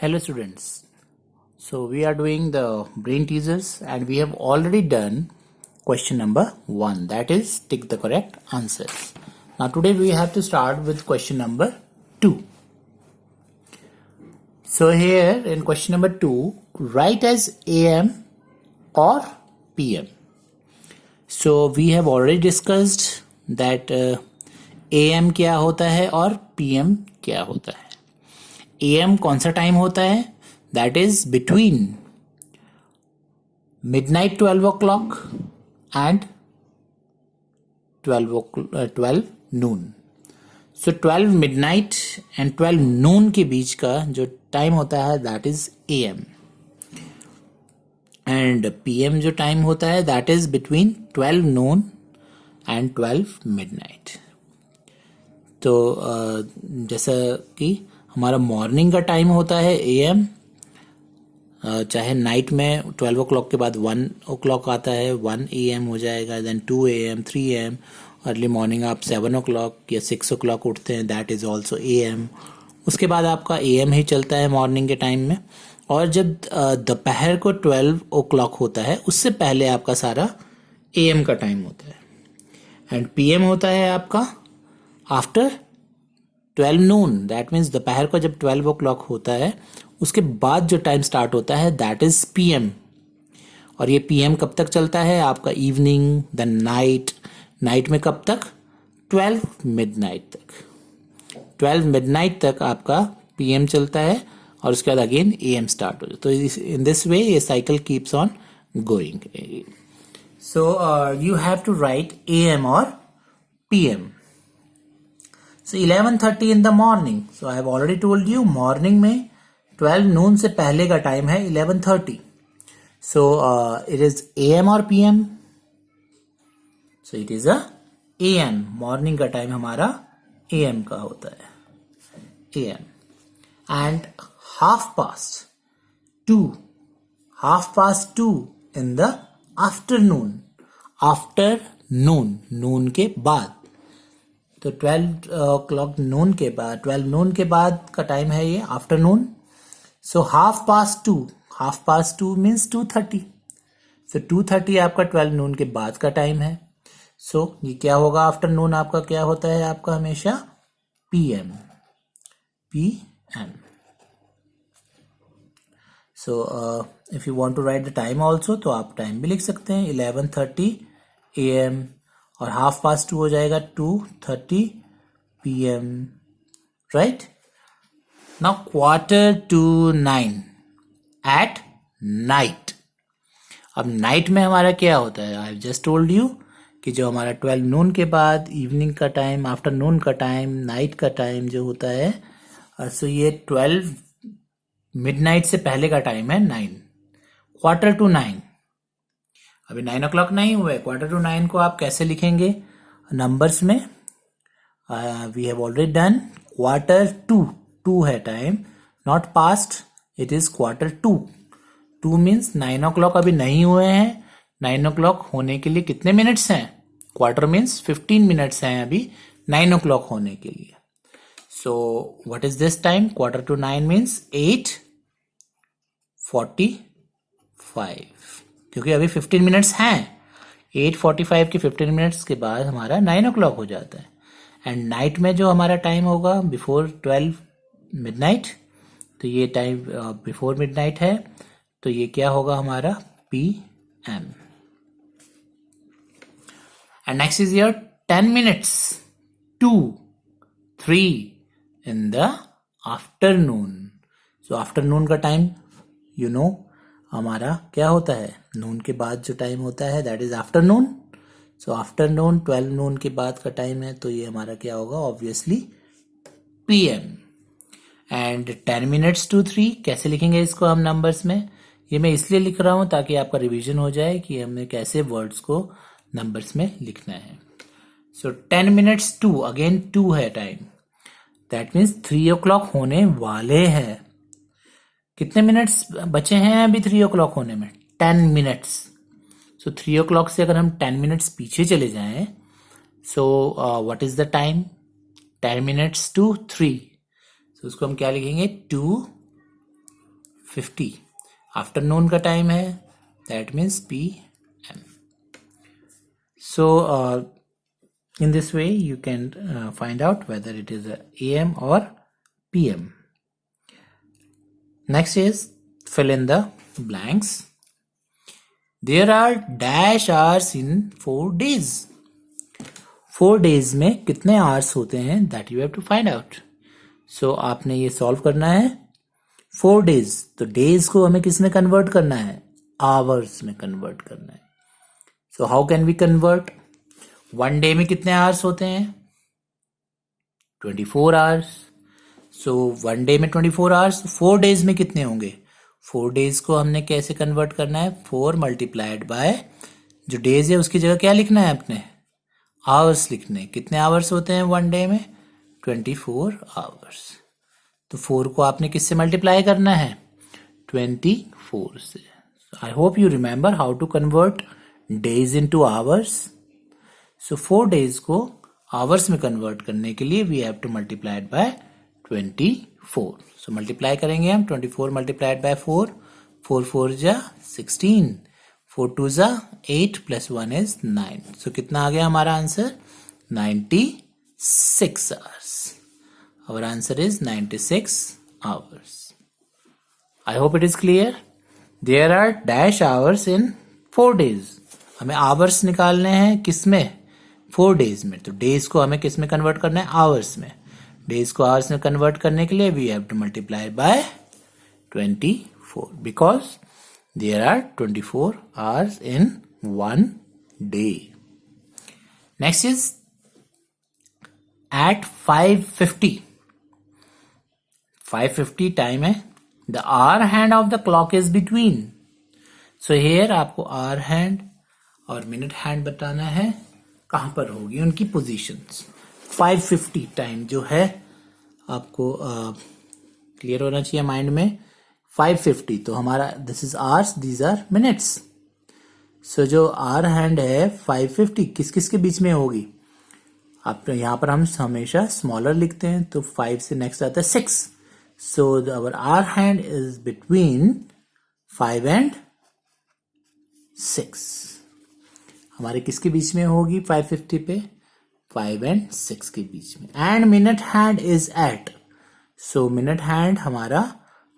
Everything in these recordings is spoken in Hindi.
Hello students. So we are doing the brain teasers and we have already done question number 1, that is tick the correct answers. Now today we have to start with question number 2. So here in question number 2, write as AM or PM. So we have already discussed that AM क्या होता है और PM क्या होता है. AM कौन सा टाइम होता है? That is between midnight 12 o'clock and 12 Noon. So 12 midnight and 12 नून के बीच का जो टाइम होता है that is AM. And PM जो टाइम होता है that is between 12 Noon and 12 midnight. तो जैसा कि हमारा मॉर्निंग का टाइम होता है AM, चाहे नाइट में 12 o'clock के बाद 1 o'clock आता है 1 AM हो जाएगा, then 2 AM 3 AM. Early morning आप 7 o'clock या 6 o'clock उठते हैं दैट इज़ ऑल्सो AM. उसके बाद आपका AM ही चलता है मॉर्निंग के टाइम में. और जब दोपहर को 12 o'clock होता है उससे पहले आपका सारा AM का टाइम होता है. एंड PM होता है आपका आफ्टर 12 नून. दैट मीन्स दोपहर को जब 12 o'clock होता है उसके बाद जो टाइम स्टार्ट होता है दैट इज PM. और ये PM कब तक चलता है? आपका इवनिंग, देन नाइट. नाइट में कब तक? 12 मिडनाइट तक. 12 मिडनाइट तक आपका PM चलता है और उसके बाद अगेन AM स्टार्ट हो जाता है. तो इन दिस वे ये cycle keeps on going. So you have to write AM और PM. So 11:30 in the morning. So I have already told you morning में 12 noon से पहले का टाइम है 11:30. So it is AM or PM? So it is a AM. Morning का टाइम हमारा AM का होता है. AM. And 2:30. 2:30 in the afternoon. Afternoon. Noon के बाद. तो 12 o'clock नून के बाद 12 नून के बाद का टाइम है ये आफ्टरनून. सो 2:30 मीन्स 2:30. सो 2:30 आपका 12 नून के बाद का टाइम है. सो ये क्या होगा? आफ्टरनून आपका क्या होता है? आपका हमेशा PM. So if you want to write the time also तो आप टाइम भी लिख सकते हैं 11:30 AM और 2:30 हो जाएगा 2:30 PM. Right. Now 8:45 at night. अब नाइट में हमारा क्या होता है? आई जस्ट टोल्ड यू कि जो हमारा 12 नून के बाद इवनिंग का टाइम, आफ्टरनून का टाइम, नाइट का टाइम जो होता है, सो ये 12 मिडनाइट से पहले का टाइम है 9. 8:45. अभी 9 o'clock नहीं हुआ है. 8:45 को आप कैसे लिखेंगे नंबर्स में? We have already done 2:15. 2 है time, not past, it is 2:15. 2 means 9 o'clock अभी नहीं हुए हैं. 9 o'clock होने के लिए कितने मिनट्स हैं? क्वार्टर मीन्स 15 मिनट्स हैं अभी 9 o'clock होने के लिए. So what is this time? 8:45 means 8:45. क्योंकि अभी 15 मिनट्स हैं. 8:45 के 15 मिनट्स के बाद हमारा 9 o'clock हो जाता है. एंड नाइट में जो हमारा टाइम होगा बिफोर 12 मिडनाइट, तो ये टाइम बिफोर मिडनाइट है, तो ये क्या होगा हमारा? PM. And next is your 10 minutes to 3 in the afternoon. So afternoon का टाइम यू नो हमारा क्या होता है? नून के बाद जो टाइम होता है that is afternoon. So afternoon 12 नून के बाद का टाइम है, तो ये हमारा क्या होगा? Obviously PM. And 10 minutes to 3 कैसे लिखेंगे इसको हम नंबर्स में? ये मैं इसलिए लिख रहा हूं ताकि आपका रिवीजन हो जाए कि हमें कैसे वर्ड्स को नंबर्स में लिखना है. सो 10 minutes to, अगेन 2 है टाइम, दैट मीन्स 3 o'clock होने वाले हैं. कितने मिनट्स बचे हैं अभी 3 o'clock होने में? 10 minutes. सो 3 o'clock से अगर हम 10 minutes पीछे चले जाएं, so what is the time? 10 minutes to 3. तो उसको हम क्या लिखेंगे? 2 5:50 आफ्टरनून का टाइम है, that means PM. So in this way you can find out whether it is a AM or PM. Next is fill in the blanks. There are dash hours in 4 days. 4 days में कितने hours होते हैं, that you have to find out. So आपने ये solve करना है. 4 days, तो days को हमें किस में convert करना है, hours में convert करना है. So how can we convert? 1 day में कितने hours होते हैं, 24 hours. So 1 day में 24 hours, 4 days में कितने होंगे, 4 days को हमने कैसे convert करना है, 4 multiplied by जो days है उसकी जगह क्या लिखना है अपने, hours लिखने. कितने hours होते हैं 1 day में, 24 hours. तो 4 को आपने किससे मल्टीप्लाई करना है, 24 से. I hope you remember how to convert days into hours. So 4 days को hours में convert करने के लिए we have to multiply it by 24. So multiply करेंगे हम, 24 multiplied by 4, 4 4 जा 16, 4 2 जा 8 plus 1 is 9. So कितना आ गया हमारा answer, 96 hours. Our answer is 96 hours. I hope it is clear. There are dash hours in 4 days. हमें hours निकालने हैं किस में, 4 days में. तो days को हमें किस में convert करना है, hours में. days को hours में convert करने के लिए we have to multiply by 24 because there are 24 hours in 1 day. Next is at 5:50. 5:50 time है. The hour hand of the clock is between. So here आपको hour hand और minute hand बताना है कहां पर होगी उनकी पोजीशंस. 5:50 टाइम जो है आपको क्लियर होना चाहिए माइंड में. 5:50 तो हमारा this is hours, these are minutes. So जो आवर हैंड है 5:50 किस किस के बीच में होगी, आप यहाँ पर हम हमेशा स्मॉलर लिखते हैं तो 5 से नेक्स्ट आता है 6. So hour hour hand is between 5 and 6. हमारे किसके बीच में होगी 5:50 पे, 5 and 6 के बीच में. And minute hand is at. So minute hand हमारा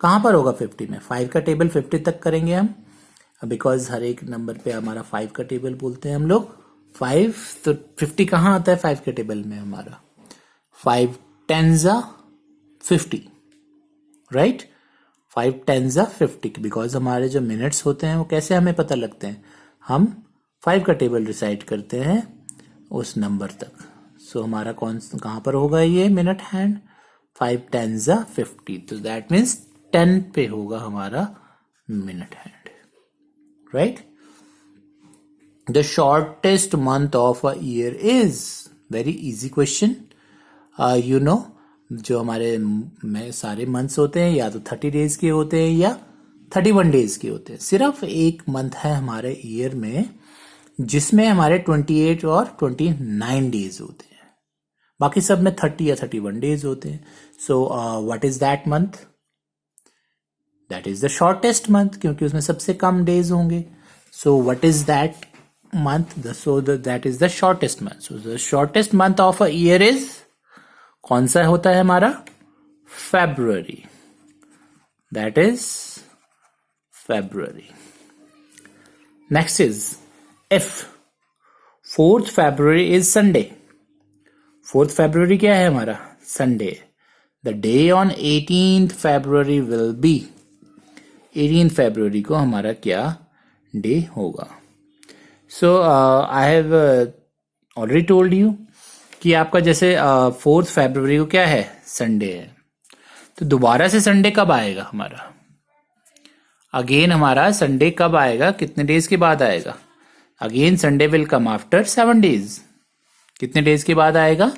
कहां पर होगा 50 में. 5 का टेबल 50 तक करेंगे हम, बिकॉज हर एक नंबर पे हमारा 5 का टेबल बोलते हैं हम लोग. 5 तो 50 कहां आता है 5 के टेबल में हमारा, 5 10 50, राइट. 5 10 50 बिकॉज हमारे जो मिनट्स होते हैं वो कैसे हमें पता लगते हैं, हम 5 का टेबल रिसाइड करते हैं उस नंबर तक. सो हमारा कहां पर होगा ये मिनट हैंड, 5 10 50. तो दैट मीन्स 10 पे होगा हमारा minute hand, right. The shortest month of a year is, very easy question. You know जो हमारे में सारे मंथ्स होते हैं या तो 30 डेज के होते हैं या 31 डेज के होते हैं. सिर्फ एक मंथ है हमारे ईयर में जिसमें हमारे 28 और 29 डेज होते हैं, बाकी सब में 30 या 31 डेज होते हैं. So what is that month, that is the shortest month क्योंकि उसमें सबसे कम डेज होंगे. So what is that month, that is the shortest month. So the shortest month of a year is, कौन सा होता है हमारा, February. That is February. Next is if 4th February is Sunday. 4th February क्या है हमारा, Sunday. The day on 18th February will be, 18th February को हमारा क्या डे होगा. So I have already told you कि आपका जैसे 4th February को क्या है, संडे है. तो दोबारा से संडे कब आएगा हमारा, अगेन हमारा संडे कब आएगा, कितने डेज के बाद आएगा. Again Sunday will come after 7 days. कितने डेज के बाद आएगा,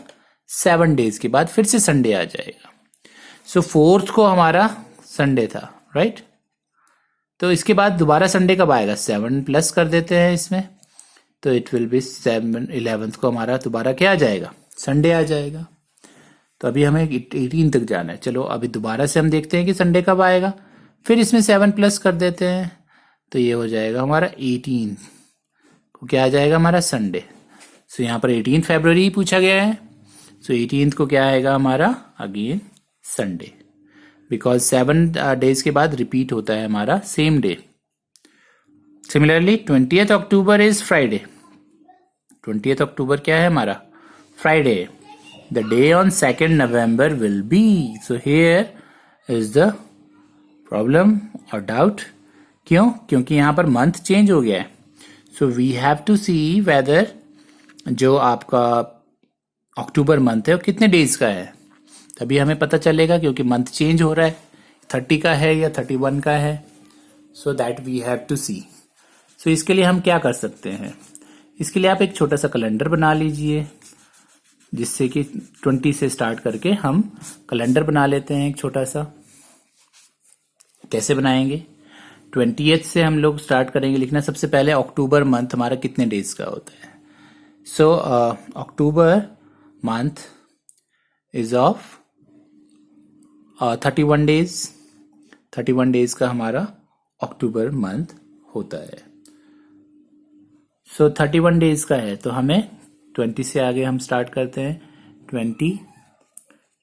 7 डेज के बाद फिर से संडे आ जाएगा. सो 4th को हमारा संडे था, राइट. तो इसके बाद दोबारा संडे कब आएगा, 7 प्लस कर देते हैं इसमें, तो इट विल बी 7. 11th को हमारा दोबारा क्या आ जाएगा, संडे आ जाएगा. तो अभी हमें 18 तक जाना है. चलो अभी दोबारा से हम देखते हैं कि संडे कब आएगा. फिर इसमें 7 प्लस कर देते हैं तो ये हो जाएगा हमारा 18 को क्या आ जाएगा हमारा संडे। सो यहाँ पर 18 फरवरी पूछा गया है, सो 18 को क्या आएगा हमारा अगेन संडे, बिकॉज 7 डेज के बाद रिपीट होता है हमारा same day. Similarly 20th October is Friday. 20th October क्या है हमारा Friday. The day on 2nd November will be, so here is the problem और डाउट। क्यों? क्योंकि यहां पर मंथ चेंज हो गया है। So we have to see whether जो आपका अक्टूबर मंथ है वो कितने डेज का है, तभी हमें पता चलेगा, क्योंकि मंथ चेंज हो रहा है, 30 का है या 31 का है। So that we have to see. So इसके लिए हम क्या कर सकते हैं, इसके लिए आप एक छोटा सा कैलेंडर बना लीजिए, जिससे कि 20 से स्टार्ट करके हम कैलेंडर बना लेते हैं एक छोटा सा। कैसे बनाएंगे? 20th से हम लोग स्टार्ट करेंगे लिखना। सबसे पहले अक्टूबर मंथ हमारा कितने डेज का होता है। So October month is of 31 days. 31 days का हमारा अक्टूबर मंथ होता है। सो 31 डेज का है तो हमें 20 से आगे हम स्टार्ट करते हैं। 20,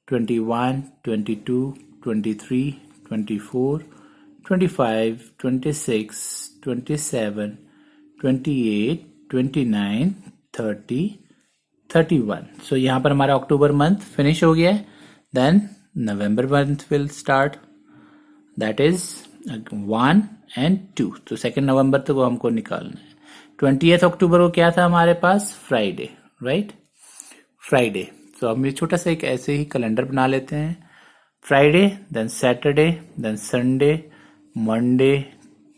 21, 22, 23, 24, 25, 26, 27, 28, 29, 30, 31। सो यहाँ पर हमारा अक्टूबर मंथ फिनिश हो गया है। Then November month will start, that is 1 and 2। तो 2 नवंबर तक हमको निकालना है। 20th अक्टूबर को क्या था हमारे पास फ्राइडे, राइट, फ्राइडे। तो हम ये छोटा सा एक ऐसे ही कैलेंडर बना लेते हैं। Friday, then Saturday, then Sunday, Monday,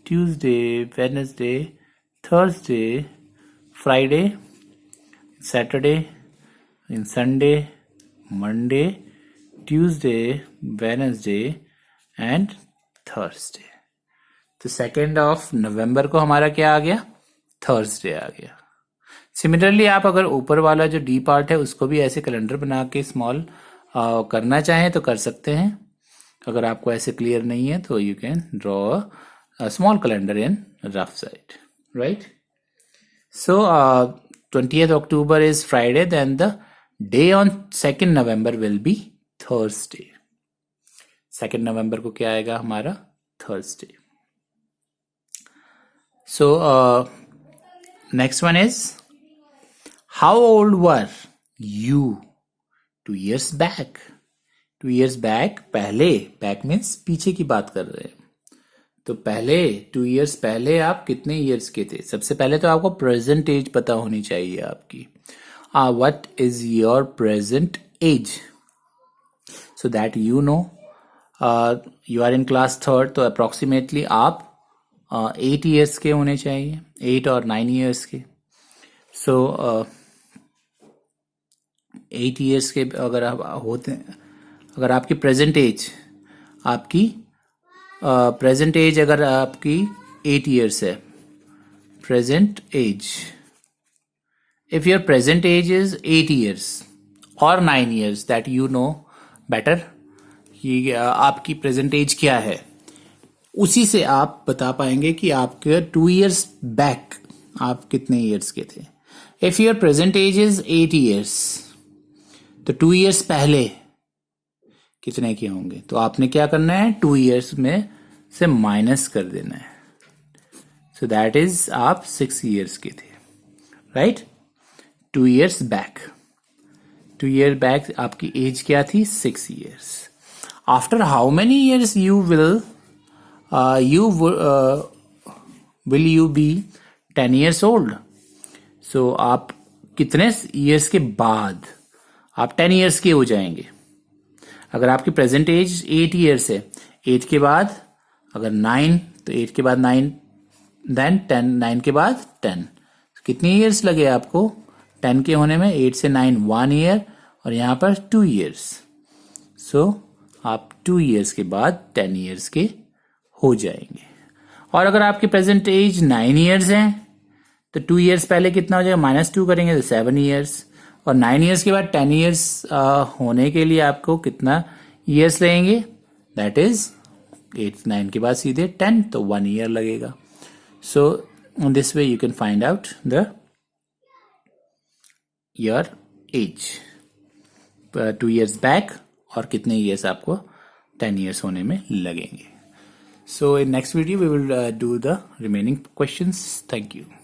Tuesday, Wednesday, Thursday, Friday, Saturday, in Sunday, Monday, Tuesday, Wednesday and Thursday. तो 2 नवंबर को हमारा क्या आ गया, थर्सडे आ गया। सिमिलरली आप अगर ऊपर वाला जो डी पार्ट है उसको भी ऐसे कैलेंडर बना के स्मॉल करना चाहें तो कर सकते हैं। अगर आपको ऐसे क्लियर नहीं है तो you can draw a small calendar in rough side, right. So 20th October is Friday, then the day on 2nd November will be Thursday. 2nd नवंबर को क्या आएगा हमारा Thursday. So next one is, how old were you 2 years back? 2 years back, पहले, back means पीछे की बात कर रहे हैं। तो पहले 2 years पहले आप कितने years के थे। सबसे पहले तो आपको प्रेजेंट एज पता होनी चाहिए आपकी। What is your present age? So that you know, you are in class 3rd, तो approximately आप 8 years के होने चाहिए, 8 और 9 years के। सो 8 years के अगर आप होते हैं, अगर आपकी प्रेजेंट एज अगर आपकी 8 years है, present age, if your present age is 8 years और 9 years, that you know better कि आपकी प्रेजेंट एज क्या है, उसी से आप बता पाएंगे कि आपके 2 years बैक आप कितने ईयर्स के थे। If your present age is 8 years, तो 2 years पहले कितने के होंगे, तो आपने क्या करना है 2 years में से माइनस कर देना है। सो दैट इज आप 6 years के थे, right. 2 years back, 2 year back आपकी एज क्या थी 6 years। After how many years will you be 10 years old? So आप कितने years के बाद आप 10 years के हो जाएंगे। अगर आपकी प्रेजेंट एज 8 years है, 8 के बाद अगर 9, तो 8 के बाद 9, देन 10, 9 के बाद 10, कितने years लगे आपको 10 के होने में। 8 से 9 1 year और यहाँ पर 2 years। सो आप 2 years के बाद 10 years के हो जाएंगे। और अगर आपकी प्रेजेंट एज 9 years है तो 2 years पहले कितना हो जाएगा, -2 करेंगे तो 7 years, और 9 years के बाद 10 years होने के लिए आपको कितना years लगेंगे, दैट इज 8 9 के बाद सीधे 10 तो 1 ईयर लगेगा. So this way you can find out the your age 2 years back और कितने ईयर्स आपको 10 years होने में लगेंगे. So in next video we will do the remaining questions. Thank you.